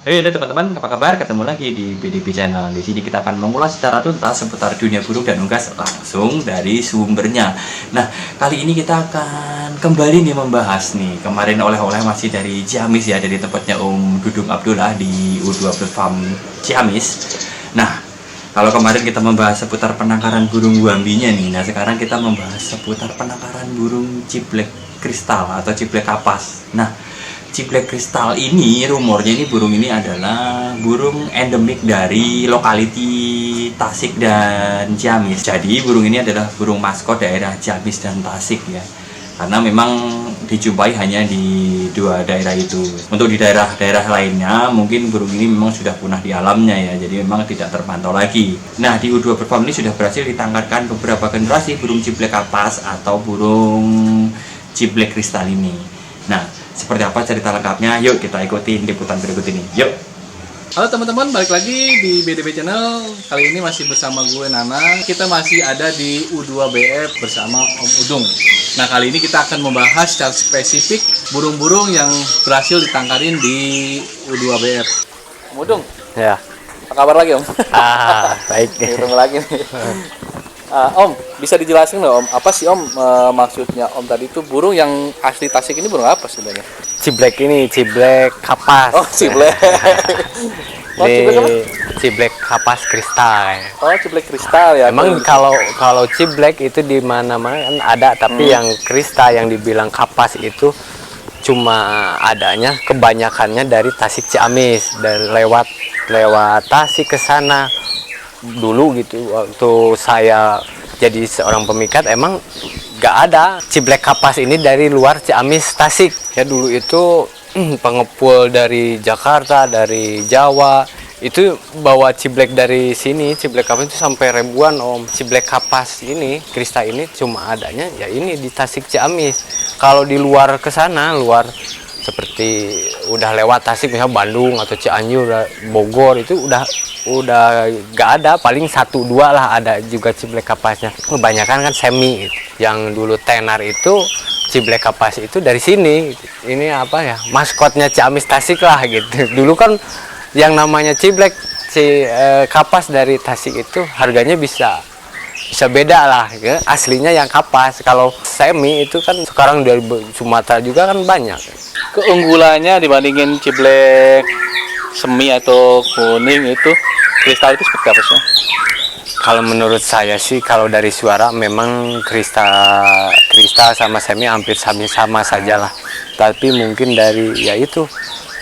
Halo teman-teman, apa kabar? Ketemu lagi di BDP Channel. Di sini kita akan mengulas secara tuntas seputar dunia burung dan unggas langsung dari sumbernya. Nah, kali ini kita akan kembali nih membahas nih. Kemarin oleh-oleh masih dari Ciamis ya, dari tempatnya Om Dudung Abdullah di U12 Farm Ciamis. Nah, kalau kemarin kita membahas seputar penangkaran burung guambinya nih. Nah, sekarang kita membahas seputar penangkaran burung ciblek kristal atau ciblek kapas. Nah, ciblek kristal ini rumornya ini burung ini adalah burung endemik dari lokaliti Tasik dan Ciamis. Jadi burung ini adalah burung maskot daerah Ciamis dan Tasik ya. Karena memang dijumpai hanya di dua daerah itu. Untuk di daerah-daerah lainnya mungkin burung ini memang sudah punah di alamnya ya. Jadi memang tidak terpantau lagi. Nah, di U2 Farm ini sudah berhasil ditangkarkan beberapa generasi burung ciblek kapas atau burung ciblek kristal ini. Nah, seperti apa cerita lengkapnya? Yuk kita ikutin liputan berikut ini. Yuk. Halo teman-teman, balik lagi di BDP Channel. Kali ini masih bersama gue Nana. Kita masih ada di U2BF bersama Om Udung. Nah, kali ini kita akan membahas secara spesifik burung-burung yang berhasil ditangkarin di U2BF. Om Udung. Ya. Apa kabar lagi Om? Baik. Ketemu lagi nih. Om, bisa dijelasin nggak Om, apa sih Om maksudnya Om tadi itu burung yang asli Tasik ini burung apa sebenarnya? Ciblek ini, ciblek kapas. Oh, ciblek. Oh, ciblek apa? Ciblek kapas kristal. Oh, ciblek kristal ya. Emang kalau ciblek itu di mana-mana kan ada, tapi yang kristal yang dibilang kapas itu cuma adanya kebanyakannya dari Tasik Ciamis, dari lewat Tasik ke sana. Dulu gitu waktu saya jadi seorang pemikat emang gak ada ciblek kapas ini dari luar Ciamis Tasik ya. Dulu itu pengepul dari Jakarta, dari Jawa itu bawa ciblek dari sini. Ciblek kapas itu sampai ribuan Om. Ciblek kapas ini kristal ini cuma adanya ya ini di Tasik Ciamis. Kalau di luar ke sana, luar seperti udah lewat Tasik misalnya Bandung atau Cianjur, Bogor itu udah gak ada, paling 1-2 lah ada juga ciblek kapasnya. Kebanyakan kan semi. Yang dulu tenar itu ciblek kapas itu dari sini. Ini apa ya? Maskotnya Ciamis Tasik lah gitu. Dulu kan yang namanya ciblek kapas dari Tasik itu harganya bisa beda lah ya. Aslinya yang kapas. Kalau semi itu kan sekarang dari Sumatera juga kan banyak. Keunggulannya dibandingin ciblek semi atau kuning itu kristal itu seperti apa sih? Kalau menurut saya sih kalau dari suara memang kristal sama semi hampir sama saja lah. Tapi mungkin dari ya itu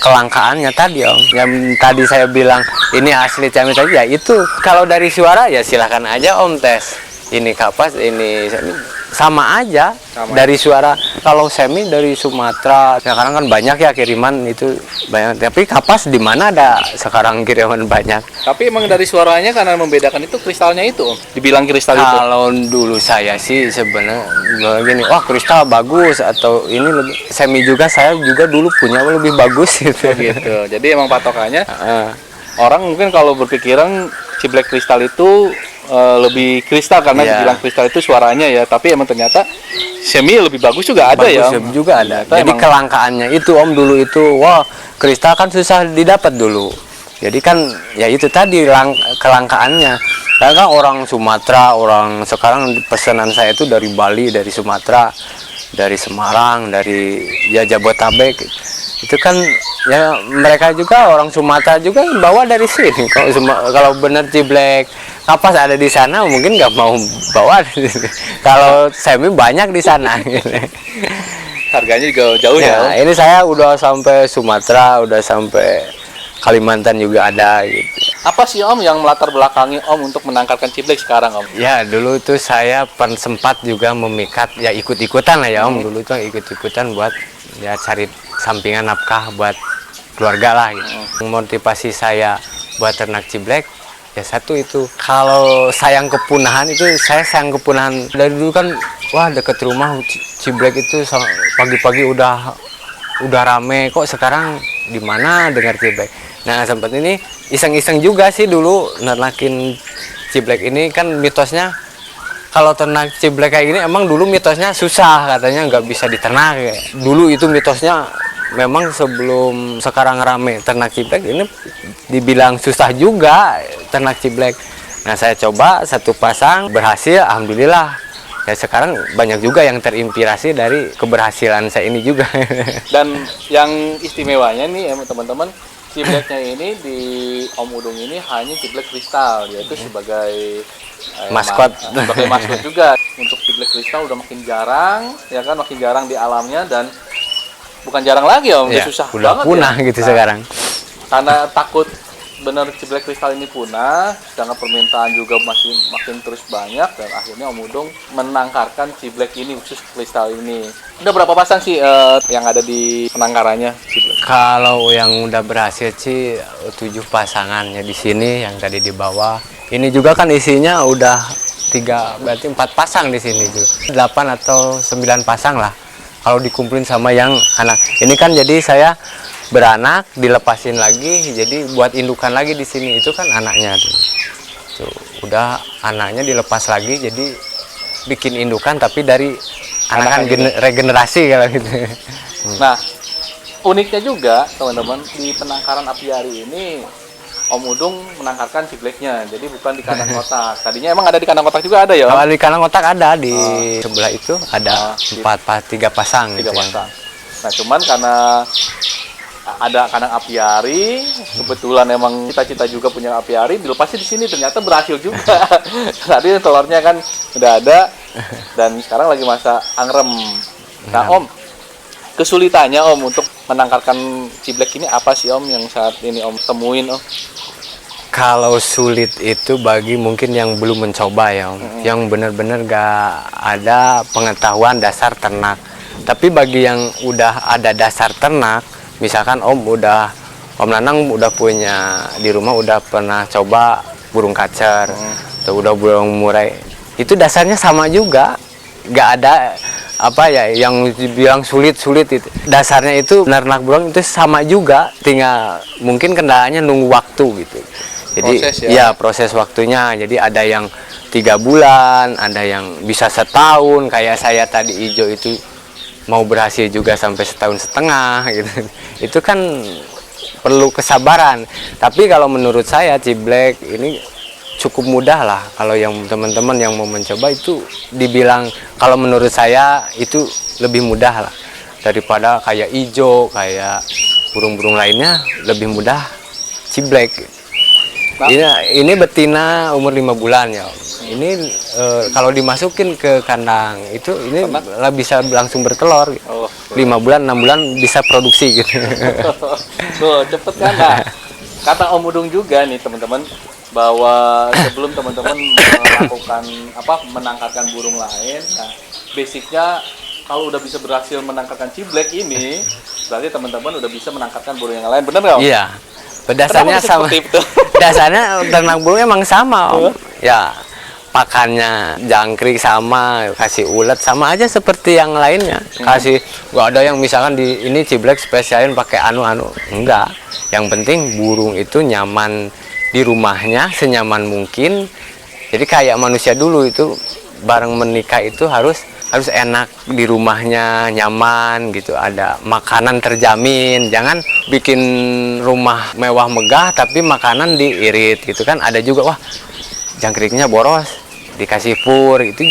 kelangkaannya tadi Om. Yang tadi saya bilang ini asli Ciamis tadi ya itu. Kalau dari suara ya silahkan aja Om tes. Ini kapas, ini semi sama aja dari suara. Kalau semi dari Sumatera sekarang kan banyak ya kiriman itu banyak, tapi kapas di mana ada sekarang kiriman banyak. Tapi emang dari suaranya karena membedakan itu kristalnya itu dibilang kristal itu. Kalau dulu saya sih sebenarnya gini, wah kristal bagus atau ini lebih semi juga, saya juga dulu punya lebih bagus gitu. Jadi emang patokannya orang mungkin kalau berpikiran ciblek kristal itu lebih kristal karena dibilang kristal itu suaranya ya, tapi emang ternyata semi lebih bagus juga ada bagus, ya juga ada. Jadi emang kelangkaannya itu Om dulu itu wah kristal kan susah didapat dulu, jadi kan ya itu tadi kelangkaannya. Karena kan orang Sumatera, orang sekarang pesanan saya itu dari Bali, dari Sumatera, dari Semarang, dari ya Jabotabek. Itu kan ya mereka juga orang Sumatera juga bawa dari sini. Kalau bener ciblek kapas ada di sana mungkin nggak mau bawa. Kalau semi banyak di sana. Harganya juga jauh ya. Ini saya udah sampai Sumatera, udah sampai Kalimantan juga ada gitu. Apa sih Om yang melatar belakangi Om untuk menangkalkan ciblek sekarang Om? Ya dulu tuh saya sempat juga memikat ya ikut-ikutan lah ya Om. Dulu tuh ikut-ikutan buat ya cari sampingan nafkah buat keluarga lah gitu. Motivasi saya buat ternak ciblek ya satu itu, kalau sayang kepunahan itu saya sayang kepunahan dari dulu kan. Wah deket rumah ciblek itu pagi-pagi udah rame, kok sekarang di mana dengar ciblek. Nah sempat ini iseng-iseng juga sih dulu nernakin ciblek ini. Kan mitosnya kalau ternak ciblek kayak gini emang dulu mitosnya susah, katanya nggak bisa diternak. Dulu itu mitosnya memang sebelum sekarang rame ternak ciblek ini dibilang susah juga ternak ciblek. Nah saya coba satu pasang berhasil, alhamdulillah. Ya sekarang banyak juga yang terinspirasi dari keberhasilan saya ini juga. Dan yang istimewanya nih teman-teman, cibleknya ini di Om Udung ini hanya ciblek kristal, yaitu sebagai maskot. Sebagai maskot juga. Untuk ciblek kristal udah makin jarang, ya kan, makin jarang di alamnya, dan bukan jarang lagi Om, Ya, susah udah banget punah ya. gitu sekarang. Karena takut benar ciblek kristal ini punah, sedangkan permintaan juga masih makin terus banyak, dan akhirnya Om Udung menangkarkan ciblek ini, khusus kristal ini. Udah berapa pasang sih yang ada di penangkarannya ciblek? Kalau yang udah berhasil sih 7 pasangannya di sini, yang tadi di bawah. Ini juga kan isinya udah 3, berarti 4 pasang di sini juga. 8 atau 9 pasang lah. Kalau dikumpulin sama yang anak. Ini kan jadi saya beranak, dilepasin lagi, jadi buat indukan lagi di sini. Itu kan anaknya tuh. Tuh, udah anaknya dilepas lagi, jadi bikin indukan tapi dari anakan regenerasi kalau gitu. Nah, uniknya juga teman-teman, di penangkaran apiari ini Om Udung menangkarkan cibleknya, jadi bukan di kandang kotak. Tadinya emang ada di kandang kotak juga ada ya? Kalau di kandang kotak ada, di sebelah itu ada 3 pasang. 3 gitu pasang. Nah, cuman karena ada kandang apiari, kebetulan emang cita-cita juga punya apiari, dilepasin di sini, ternyata berhasil juga. Tadi telurnya kan udah ada, dan sekarang lagi masa angrem. Nah Om, kesulitannya Om untuk menangkarkan ciblek ini apa sih Om yang saat ini Om temuin Om? Kalau sulit itu bagi mungkin yang belum mencoba ya Om, yang benar-benar gak ada pengetahuan dasar ternak. Tapi bagi yang udah ada dasar ternak, misalkan Om Nanang udah punya di rumah, udah pernah coba burung kacer, atau udah burung murai, itu dasarnya sama juga, nggak ada apa ya yang dibilang sulit itu. Dasarnya itu nernak burung itu sama juga, tinggal mungkin kendalanya nunggu waktu gitu. Jadi proses ya? Proses waktunya. Jadi ada yang 3 bulan, ada yang bisa setahun, kayak saya tadi hijau itu mau berhasil juga sampai 1,5 tahun gitu. Itu kan perlu kesabaran. Tapi kalau menurut saya ciblek ini cukup mudah lah. Kalau yang teman-teman yang mau mencoba itu dibilang, kalau menurut saya itu lebih mudah lah daripada kayak hijau, kayak burung-burung lainnya, lebih mudah ciblek. Ini betina umur 5 bulan ya. Ini kalau dimasukin ke kandang itu ini bisa langsung bertelur. Oh, 5 bulan, 6 bulan bisa produksi gitu. Tuh, cepet kan? Nah, kata Om Udung juga nih teman-teman, bahwa sebelum teman-teman melakukan menangkarkan burung lain, nah basicnya kalau udah bisa berhasil menangkarkan ciblek ini, berarti teman-teman udah bisa menangkarkan burung yang lain, bener nggak Om? Iya. Dasarnya sama. Dasarnya ternak burung emang sama Om. Ya, pakannya jangkrik sama, kasih ulet sama aja seperti yang lainnya. Kasih, nggak ada yang misalkan di ini ciblek spesialin pakai anu-anu, enggak. Yang penting burung itu nyaman di rumahnya, senyaman mungkin. Jadi kayak manusia dulu itu bareng menikah itu harus enak di rumahnya, nyaman gitu, ada makanan terjamin. Jangan bikin rumah mewah megah tapi makanan diirit gitu kan. Ada juga wah jangkriknya boros, dikasih pur itu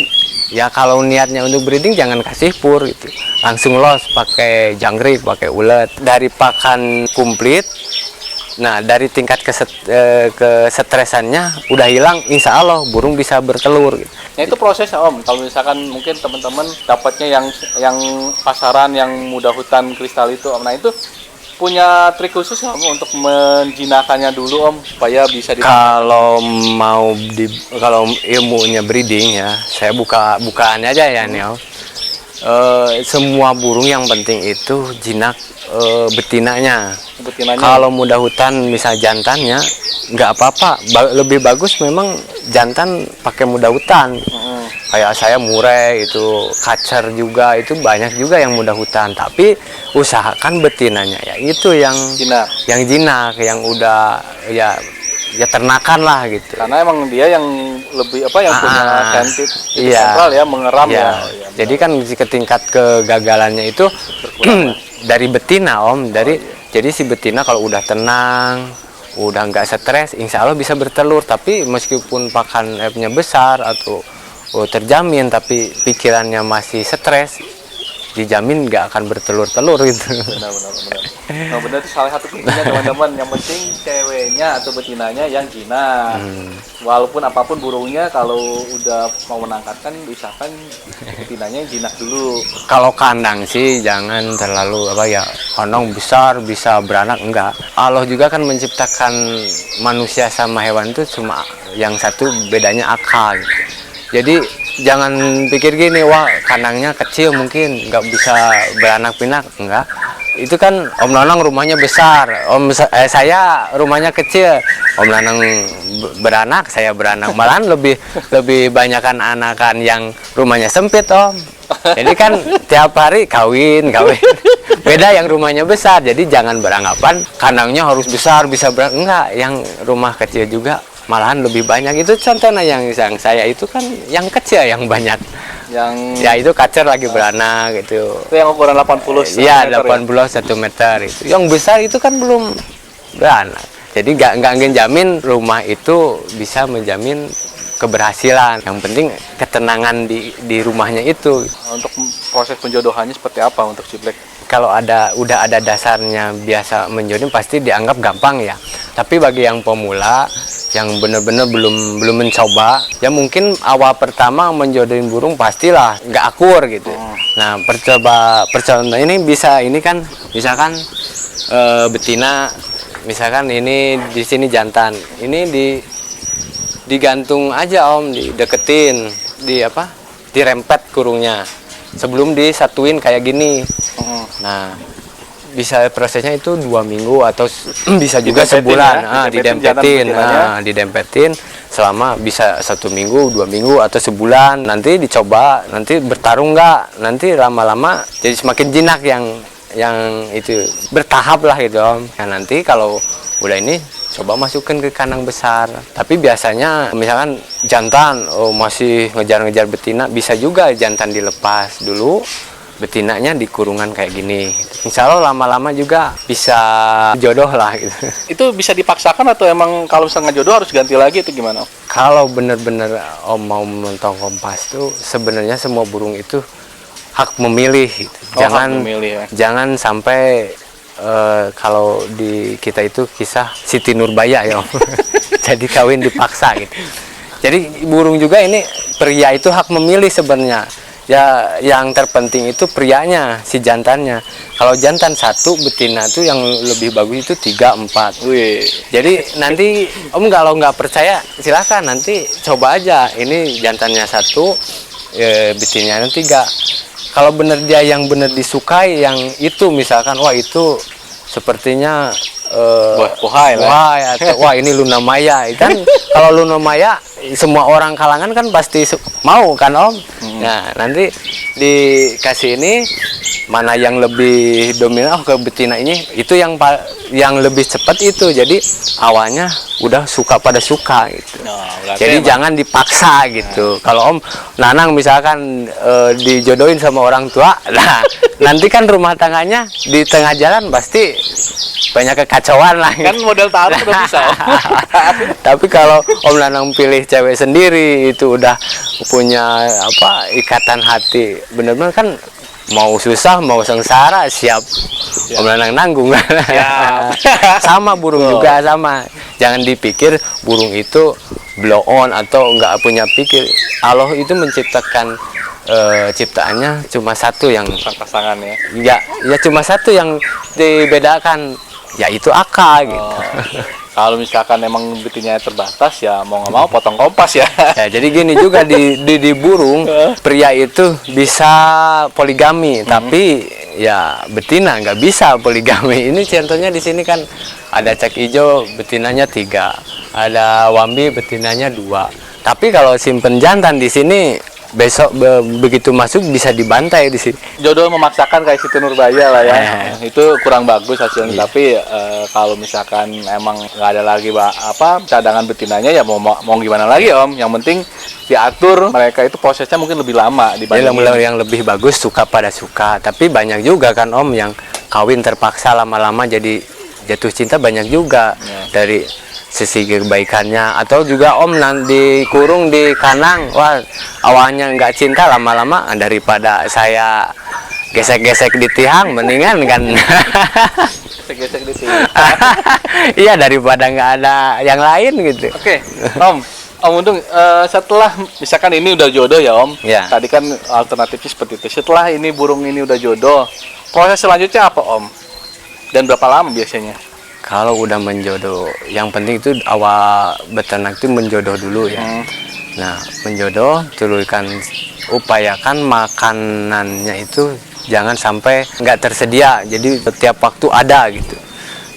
ya. Kalau niatnya untuk breeding jangan kasih pur gitu, langsung los pakai jangkrik, pakai ulet. Dari pakan komplit, nah dari tingkat kesetresannya udah hilang, insya Allah burung bisa bertelur gitu. Nah itu prosesnya Om, kalau misalkan mungkin teman-teman dapatnya yang pasaran yang muda hutan kristal itu Om, nah itu punya trik khusus nggak Om untuk menjinakannya dulu Om supaya bisa Kalau mau kalau ilmunya breeding ya, saya bukaan aja ya nih Om. Semua burung yang penting itu jinak betinanya. Kalau muda hutan misal jantannya nggak apa-apa, lebih bagus memang jantan pakai muda hutan. Kayak saya murai itu, kacer juga itu banyak juga yang muda hutan, tapi usahakan betinanya ya itu yang jinak, yang udah ya ternakan lah gitu. Karena emang dia yang lebih yang punya sensitif sentral ya, mengeram ya. Jadi kan ke tingkat kegagalannya itu dari betina Om, jadi si betina kalau udah tenang, udah nggak stres, insya Allah bisa bertelur. Tapi meskipun pakan F-nya besar atau terjamin, tapi pikirannya masih stres, dijamin nggak akan bertelur-telur gitu. Benar itu salah satu kuncinya teman-teman. Yang penting ceweknya atau betinanya yang jinak. Walaupun apapun burungnya, kalau udah mau menangkatkan usahakan betinanya yang jinak dulu. Kalau kandang sih jangan terlalu kandang besar bisa beranak, enggak. Allah juga kan menciptakan manusia sama hewan itu cuma yang satu bedanya akal gitu. Jadi jangan pikir gini, wah kandangnya kecil mungkin nggak bisa beranak pinak, enggak. Itu kan Om Nanang rumahnya besar, saya rumahnya kecil. Om Nanang beranak, saya beranak, malahan lebih banyakan anakan yang rumahnya sempit Om. Jadi kan tiap hari kawin. Beda yang rumahnya besar, jadi jangan beranggapan kandangnya harus besar bisa beranak, enggak. Yang rumah kecil juga malahan lebih banyak. Itu contohnya yang saya itu kan yang kecil yang banyak, yang itu kacer lagi beranak gitu. Itu yang ukuran 80 iya 80 1 meter itu. Yang besar itu kan belum beranak, jadi nggak ngejamin rumah itu bisa menjamin keberhasilan. Yang penting ketenangan di rumahnya itu. Untuk proses penjodohannya seperti apa untuk si Black? Kalau udah ada dasarnya biasa menjodoh pasti dianggap gampang ya. Tapi bagi yang pemula yang benar-benar belum mencoba, ya mungkin awal pertama menjodohin burung pastilah nggak akur gitu. Nah percoba ini bisa, ini kan misalkan betina, misalkan ini di sini jantan, ini digantung aja Om, dideketin, dirempet kurungnya sebelum disatuin kayak gini. Nah bisa prosesnya itu 2 minggu atau bisa juga sebulan. Didempetin selama bisa 1 minggu, 2 minggu atau sebulan. Nanti dicoba, nanti bertarung nggak, nanti lama-lama jadi semakin jinak yang itu bertahap lah gitu Om. Nah, nanti kalau udah ini coba masukin ke kandang besar. Tapi biasanya misalkan jantan masih ngejar-ngejar betina, bisa juga jantan dilepas dulu, betinanya di kurungan kayak gini. Insya Allah lama-lama juga bisa jodoh lah gitu. Itu bisa dipaksakan atau emang kalau misalnya jodoh harus ganti lagi itu gimana? Kalau bener-bener Om mau menonton Kompas tuh sebenarnya semua burung itu hak memilih gitu. Jangan sampai kalau di kita itu kisah Siti Nurbaya ya Om. Jadi kawin dipaksa gitu. Jadi burung juga ini pria itu hak memilih sebenarnya. Ya yang terpenting itu prianya, si jantannya. Kalau jantan 1, betina itu yang lebih bagus itu 3, 4. Jadi nanti Om kalau nggak percaya silakan nanti coba aja. Ini jantannya 1, betinanya 3. Kalau bener dia yang bener disukai yang itu, misalkan wah itu sepertinya wah ini Luna Maya kan. Kalau Luna Maya semua orang kalangan kan pasti mau kan Om. Nah nanti dikasih ini mana yang lebih dominan ke betina ini, itu yang lebih cepat itu. Jadi awalnya udah suka pada suka gitu. Jadi jangan dipaksa gitu. Kalau Om Nanang misalkan dijodohin sama orang tua, nah nanti kan rumah tangganya di tengah jalan pasti banyak kekacauan lah kan. Model taruh udah bisa Tapi kalau Om Nanang pilih cewek sendiri, itu udah punya ikatan hati bener-bener kan, mau susah mau sengsara siap Om Nanang nanggung. Sama burung juga sama. Jangan dipikir burung itu blow on atau nggak punya pikir. Allah itu menciptakan ciptaannya cuma satu yang pasangan ya. ya cuma satu yang dibedakan, yaitu AK gitu. Kalau misalkan emang betinanya terbatas ya mau nggak mau potong kompas ya. Ya, jadi gini juga di burung, pria itu bisa poligami, tapi ya betina nggak bisa poligami. Ini contohnya di sini kan ada cek hijau betinanya 3, ada wambi betinanya 2. Tapi kalau simpen jantan di sini besok begitu masuk bisa dibantai di sini. Jodoh memaksakan kayak Siti Nurbaya lah ya. Itu kurang bagus hasilnya. Iya. Tapi kalau misalkan emang nggak ada lagi cadangan betinanya ya mau gimana lagi Om. Yang penting diatur, mereka itu prosesnya mungkin lebih lama dibanding Yang lebih bagus suka pada suka. Tapi banyak juga kan Om yang kawin terpaksa lama-lama jadi jatuh cinta, banyak juga dari sisi kebaikannya, atau juga Om dikurung di kandang, wah awalnya nggak cinta, lama-lama daripada saya gesek-gesek di tiang mendingan kan. gesek-gesek di sini. Iya, daripada nggak ada yang lain gitu. Oke, Om Udung, setelah misalkan ini udah jodoh ya Om, Ya. tadi kan alternatifnya seperti itu. Setelah ini burung ini udah jodoh, proses selanjutnya apa Om? Dan berapa lama biasanya? Kalau udah menjodoh, yang penting itu awal beternak itu menjodoh dulu ya. Nah, menjodoh, upayakan makanannya itu jangan sampai nggak tersedia. Jadi setiap waktu ada gitu.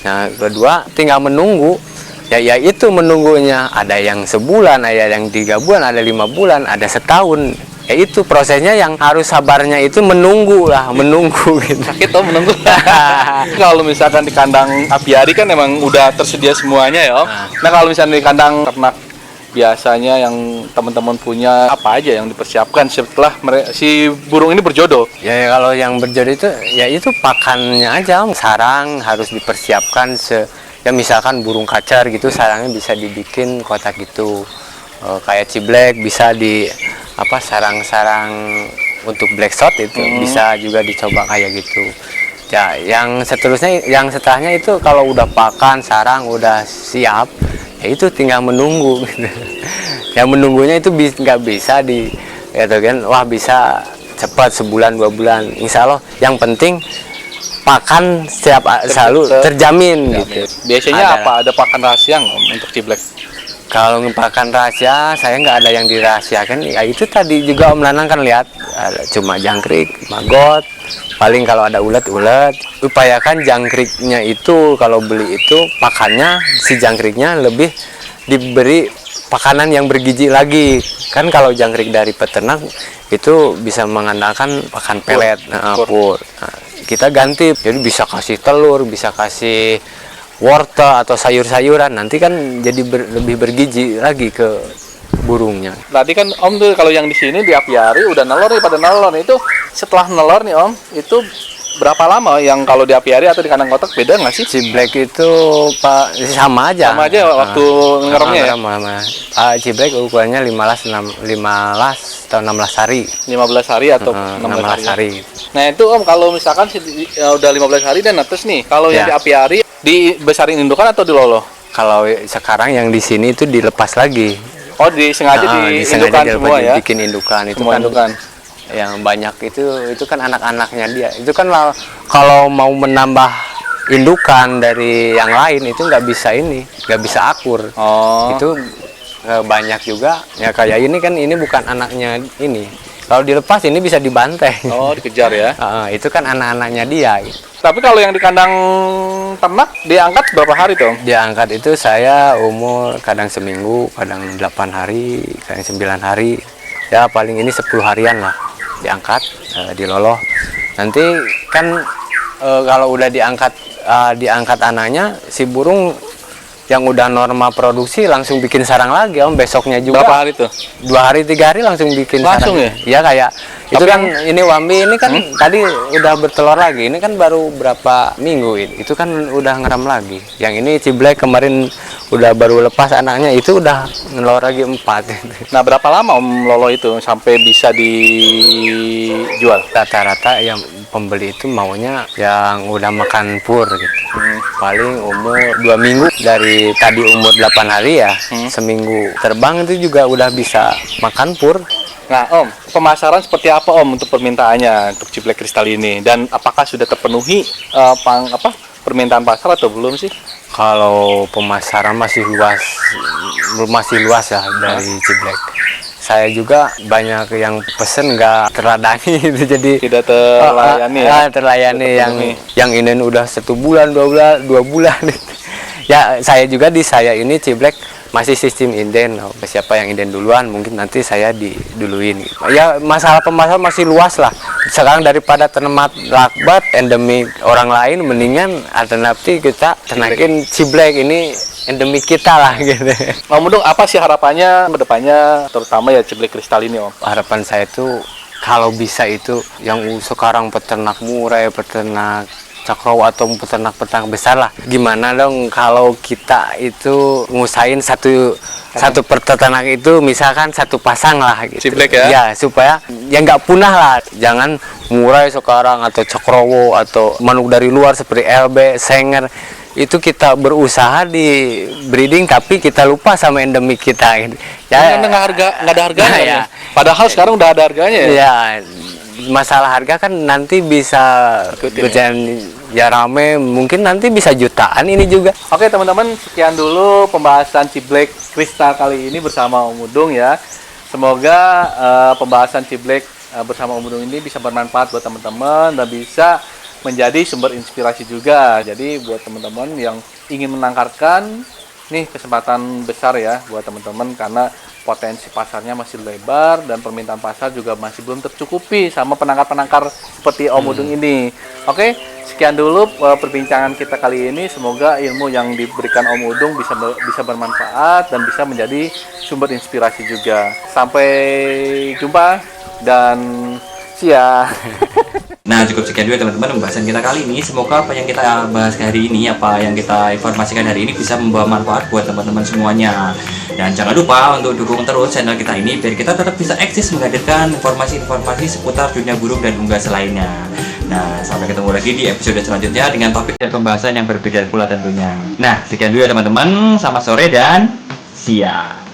Nah, kedua tinggal menunggu. Ya itu menunggunya. Ada yang sebulan, ada yang 3 bulan, ada 5 bulan, ada setahun. Ya itu prosesnya yang harus sabarnya itu menunggu gitu. Sakit Om menunggu. Kalau misalkan di kandang apiari kan emang udah tersedia semuanya ya Om. Nah kalau misalnya di kandang ternak biasanya yang teman-teman punya apa aja yang dipersiapkan setelah si burung ini berjodoh? Ya kalau yang berjodoh itu ya itu pakannya aja Om. Sarang harus dipersiapkan ya misalkan burung kacar gitu, sarangnya bisa dibikin kotak gitu. Kayak ciblek bisa di sarang-sarang untuk black shot itu bisa juga dicoba kayak gitu. Ya, yang setelahnya itu kalau udah pakan, sarang udah siap, ya itu tinggal menunggu gitu. Yang menunggunya itu nggak bisa wah bisa cepat sebulan 2 bulan. Insya Allah yang penting pakan selalu terjamin gitu. Biasanya ada pakan rahasia nggak Om, untuk ciblek? Kalau pakan rahasia, saya nggak ada yang dirahasiakan. Ya itu tadi juga Om Nanang kan lihat, cuma jangkrik, maggot. Paling kalau ada ulet. Upayakan jangkriknya itu kalau beli itu pakannya si jangkriknya lebih diberi pakanan yang bergizi lagi. Kan kalau jangkrik dari peternak itu bisa mengandalkan pakan pelet, pur. Nah, kita ganti, jadi bisa kasih telur, bisa kasih wortel atau sayur-sayuran, nanti kan jadi lebih bergizi lagi ke burungnya. Tadi kan Om tuh kalau yang di sini di apiari udah nelor nih, pada nelor itu setelah nelor nih Om, itu berapa lama yang kalau di apiari atau di kandang kotak beda nggak sih? Ciblek itu sama aja. Sama aja waktu ngerongnya ya? Ciblek ukurannya 15 atau 16 hari. 15 hari atau 16 hari. Nah itu Om kalau misalkan udah 15 hari dan netes nih, kalau yang di apiari dibesarin indukan atau diloloh? Kalau sekarang yang di sini itu dilepas lagi. Oh, disengaja diindukan semua ya? Bikin indukan itu semua kan. Indukan. Yang banyak itu kan anak-anaknya dia. Itu kan kalau mau menambah indukan dari yang lain itu nggak bisa akur. Oh. Itu banyak juga. Ya kayak ini kan ini bukan anaknya ini. Kalau dilepas ini bisa dibantai. Oh, dikejar ya? Itu kan anak-anaknya dia. Gitu. Tapi kalau yang di kandang ternak diangkat berapa hari tuh? Diangkat itu saya umur kadang seminggu, kadang 8 hari, kadang 9 hari. Ya paling ini 10 harian lah diangkat, diloloh. Nanti kan kalau udah diangkat anaknya, si burung yang udah normal produksi langsung bikin sarang lagi Om, besoknya juga. Berapa hari tuh? 2 hari 3 hari langsung bikin langsung sarang. Ya? Iya kayak itu kan ini wambi ini kan tadi udah bertelur lagi. Ini kan baru berapa minggu ini. Itu kan udah ngeram lagi. Yang ini ciblek kemarin udah baru lepas anaknya, itu udah nelor lagi 4. Nah berapa lama Om lolo itu sampai bisa dijual? Rata-rata yang pembeli itu maunya yang udah makan pur gitu. Paling umur 2 minggu, dari tadi umur 8 hari ya, seminggu terbang itu juga udah bisa makan pur. Nah, Om, pemasaran seperti apa Om untuk permintaannya untuk ciblek kristal ini, dan apakah sudah terpenuhi permintaan pasar atau belum sih? Kalau pemasaran masih luas ya dari ciblek. Saya juga banyak yang pesen nggak terladani itu, jadi Tidak terlayani ya? terlayani Terpenuhi. yang ini udah 1 bulan 2 bulan ya. Saya juga di saya ini ciblek masih sistem inden. Siapa yang inden duluan mungkin nanti saya diduluin ya. Masalah pemasaran masih luas lah sekarang, daripada ternak lakbat endemik orang lain, mendingan alternatif kita ternakin ciblek ini endemik kita lah gitu. Om Udung, apa sih harapannya ke depannya, terutama ya ciblek kristal ini Om? Harapan saya itu kalau bisa itu yang sekarang peternak murai, peternak cakrawala atau peternak-peternak besar lah, gimana dong kalau kita itu ngusahain satu peternak itu misalkan 1 pasang lah gitu. Ciblek ya? Ya, supaya ya nggak punah lah. Jangan murai sekarang atau cakrawala atau manuk dari luar seperti LB, Senger, itu kita berusaha di breeding tapi kita lupa sama endemik kita gitu. Ya, nggak ada harganya ya. Padahal sekarang udah ada harganya ya? Ya, masalah harga kan nanti bisa ya rame, mungkin nanti bisa jutaan ini juga. Oke teman-teman, sekian dulu pembahasan ciblek kristal kali ini bersama Om Udung ya. Semoga pembahasan ciblek bersama Om Udung ini bisa bermanfaat buat teman-teman dan bisa menjadi sumber inspirasi juga. Jadi buat teman-teman yang ingin menangkarkan, nih kesempatan besar ya buat teman-teman, karena potensi pasarnya masih lebar dan permintaan pasar juga masih belum tercukupi sama penangkar-penangkar seperti Om Udung ini. Oke, sekian dulu perbincangan kita kali ini. Semoga ilmu yang diberikan Om Udung bisa bermanfaat dan bisa menjadi sumber inspirasi juga. Sampai jumpa dan see ya. Nah, cukup sekian dulu teman-teman pembahasan kita kali ini. Semoga apa yang kita bahas hari ini, apa yang kita informasikan hari ini bisa membawa manfaat buat teman-teman semuanya. Dan jangan lupa untuk dukung terus channel kita ini biar kita tetap bisa eksis menghadirkan informasi-informasi seputar dunia burung dan unggas lainnya. Nah, sampai ketemu lagi di episode selanjutnya dengan topik dan pembahasan yang berbeda pula tentunya. Nah, sekian dulu ya teman-teman. Selamat sore dan siang.